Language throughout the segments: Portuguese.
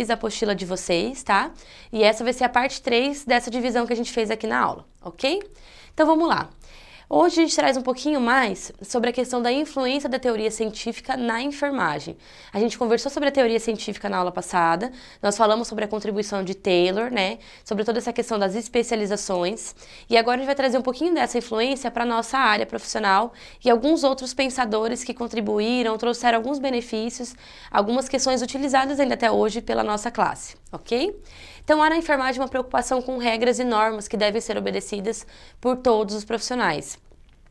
Da apostila de vocês, tá? E essa vai ser a parte 3 dessa divisão que a gente fez aqui na aula, ok? Então vamos lá. Hoje a gente traz um pouquinho mais sobre a questão da influência da teoria científica na enfermagem. A gente conversou sobre a teoria científica na aula passada, nós falamos sobre a contribuição de Taylor, né? Sobre toda essa questão das especializações. E agora a gente vai trazer um pouquinho dessa influência para a nossa área profissional e alguns outros pensadores que contribuíram, trouxeram alguns benefícios, algumas questões utilizadas ainda até hoje pela nossa classe, ok? Então, há na enfermagem uma preocupação com regras e normas que devem ser obedecidas por todos os profissionais.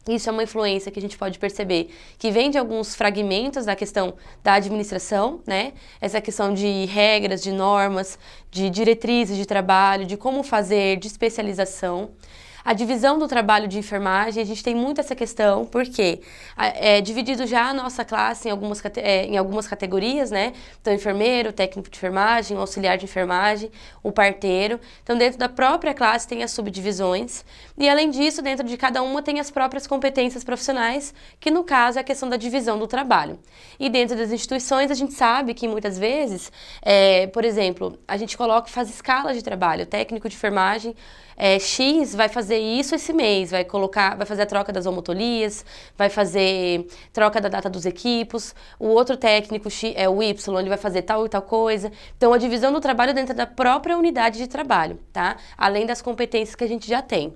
Isso é uma influência que a gente pode perceber que vem de alguns fragmentos da questão da administração, né? Essa questão de regras, de normas, de diretrizes de trabalho, de como fazer, de especialização. A divisão do trabalho de enfermagem, a gente tem muito essa questão, porque é dividido já a nossa classe em algumas categorias, né? Então, enfermeiro, técnico de enfermagem, auxiliar de enfermagem, o parteiro. Então, dentro da própria classe tem as subdivisões. E, além disso, dentro de cada uma tem as próprias competências profissionais, que no caso é a questão da divisão do trabalho. E dentro das instituições, a gente sabe que muitas vezes, por exemplo, a gente faz escala de trabalho. O técnico de enfermagem X vai fazer isso esse mês, vai fazer a troca das homotolias, vai fazer troca da data dos equipos, o outro técnico, o Y, ele vai fazer tal e tal coisa. Então, a divisão do trabalho dentro da própria unidade de trabalho, tá? Além das competências que a gente já tem.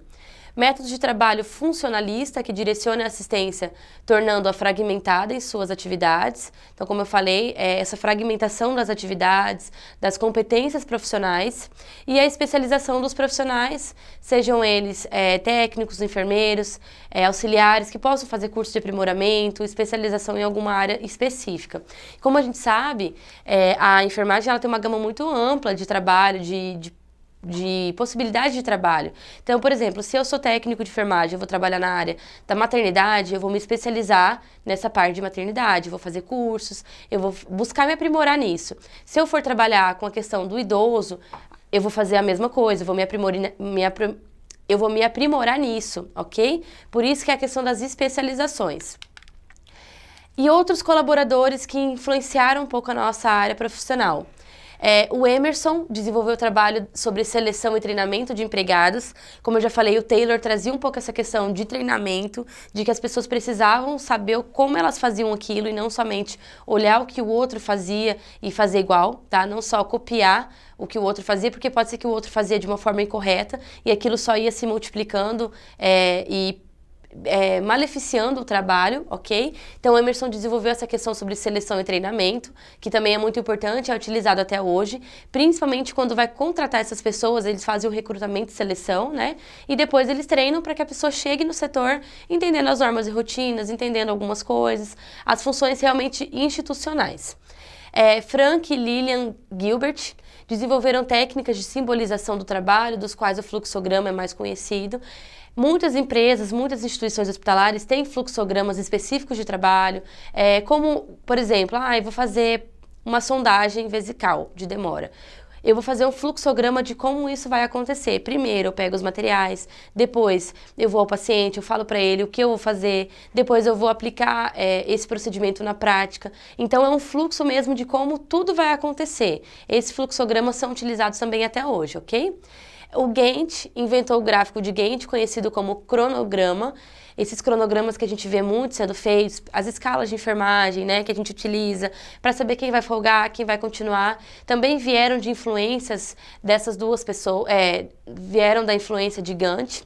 Método de trabalho funcionalista, que direciona a assistência, tornando-a fragmentada em suas atividades. Então, como eu falei, essa fragmentação das atividades, das competências profissionais e a especialização dos profissionais, sejam eles técnicos, enfermeiros, auxiliares, que possam fazer curso de aprimoramento, especialização em alguma área específica. Como a gente sabe, a enfermagem ela tem uma gama muito ampla de trabalho, de possibilidade de trabalho. Então, por exemplo, se eu sou técnico de enfermagem, eu vou trabalhar na área da maternidade, eu vou me especializar nessa parte de maternidade, vou fazer cursos, eu vou buscar me aprimorar nisso. Se eu for trabalhar com a questão do idoso, eu vou fazer a mesma coisa, eu vou me aprimorar nisso, ok? Por isso que é a questão das especializações. E outros colaboradores que influenciaram um pouco a nossa área profissional. O Emerson desenvolveu trabalho sobre seleção e treinamento de empregados. Como eu já falei, o Taylor trazia um pouco essa questão de treinamento, de que as pessoas precisavam saber como elas faziam aquilo e não somente olhar o que o outro fazia e fazer igual, tá? Não só copiar o que o outro fazia, porque pode ser que o outro fazia de uma forma incorreta e aquilo só ia se multiplicando maleficiando o trabalho, ok? Então, o Emerson desenvolveu essa questão sobre seleção e treinamento, que também é muito importante, é utilizado até hoje, principalmente quando vai contratar essas pessoas, eles fazem o recrutamento e seleção, né? E depois eles treinam para que a pessoa chegue no setor entendendo as normas e rotinas, entendendo algumas coisas, as funções realmente institucionais. Frank e Lillian Gilbert desenvolveram técnicas de simbolização do trabalho, dos quais o fluxograma é mais conhecido. Muitas empresas, muitas instituições hospitalares têm fluxogramas específicos de trabalho, como, por exemplo, eu vou fazer uma sondagem vesical de demora. Eu vou fazer um fluxograma de como isso vai acontecer. Primeiro eu pego os materiais, depois eu vou ao paciente, eu falo para ele o que eu vou fazer, depois eu vou aplicar esse procedimento na prática. Então é um fluxo mesmo de como tudo vai acontecer. Esses fluxogramas são utilizados também até hoje, ok? O Gantt inventou o gráfico de Gantt, conhecido como cronograma. Esses cronogramas que a gente vê muito sendo feitos, as escalas de enfermagem, né, que a gente utiliza para saber quem vai folgar, quem vai continuar, também vieram de influências dessas duas pessoas, vieram da influência de Gantt.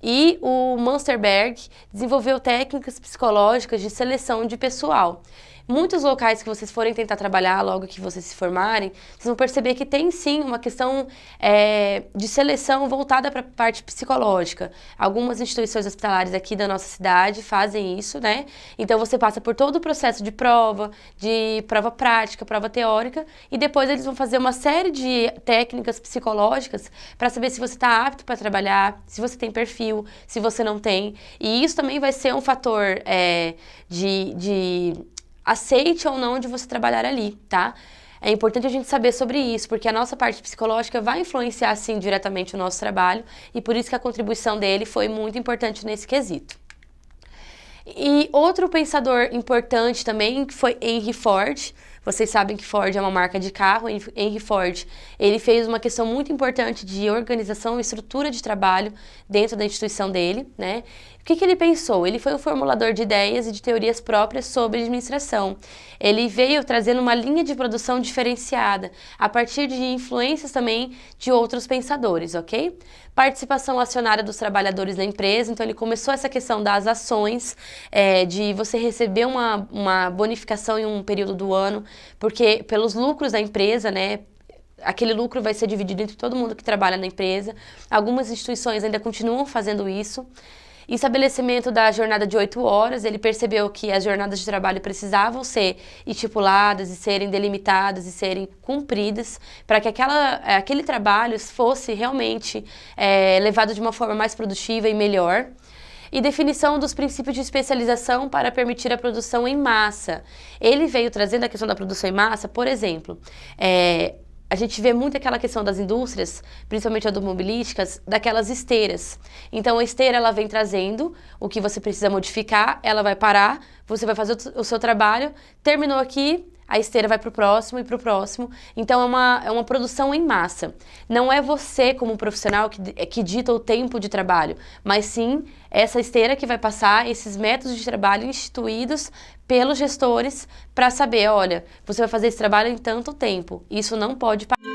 E o Munsterberg desenvolveu técnicas psicológicas de seleção de pessoal. Muitos locais que vocês forem tentar trabalhar logo que vocês se formarem, vocês vão perceber que tem sim uma questão de seleção voltada para a parte psicológica. Algumas instituições hospitalares aqui da nossa cidade fazem isso, né? Então você passa por todo o processo de prova prática, prova teórica, e depois eles vão fazer uma série de técnicas psicológicas para saber se você está apto para trabalhar, se você tem perfil, se você não tem. E isso também vai ser um fator de aceite ou não de você trabalhar ali, tá? É importante a gente saber sobre isso, porque a nossa parte psicológica vai influenciar, sim, diretamente o nosso trabalho, e por isso que a contribuição dele foi muito importante nesse quesito. E outro pensador importante também foi Henry Ford. Vocês sabem que Ford é uma marca de carro. Henry Ford, ele fez uma questão muito importante de organização e estrutura de trabalho dentro da instituição dele, né? O que ele pensou? Ele foi um formulador de ideias e de teorias próprias sobre administração. Ele veio trazendo uma linha de produção diferenciada, a partir de influências também de outros pensadores, ok? Participação acionária dos trabalhadores na empresa, então ele começou essa questão das ações, de você receber uma bonificação em um período do ano, porque pelos lucros da empresa, né? Aquele lucro vai ser dividido entre todo mundo que trabalha na empresa. Algumas instituições ainda continuam fazendo isso. Estabelecimento da jornada de 8 horas, ele percebeu que as jornadas de trabalho precisavam ser estipuladas e serem delimitadas e serem cumpridas para que aquele trabalho fosse realmente levado de uma forma mais produtiva e melhor. E definição dos princípios de especialização para permitir a produção em massa. Ele veio trazendo a questão da produção em massa, por exemplo, a gente vê muito aquela questão das indústrias, principalmente automobilísticas, daquelas esteiras. Então, a esteira, ela vem trazendo o que você precisa modificar, ela vai parar, você vai fazer o seu trabalho, terminou aqui, a esteira vai para o próximo e para o próximo. Então, é uma produção em massa. Não é você, como profissional, que dita o tempo de trabalho, mas sim essa esteira que vai passar esses métodos de trabalho instituídos pelos gestores para saber, olha, você vai fazer esse trabalho em tanto tempo. Isso não pode parar.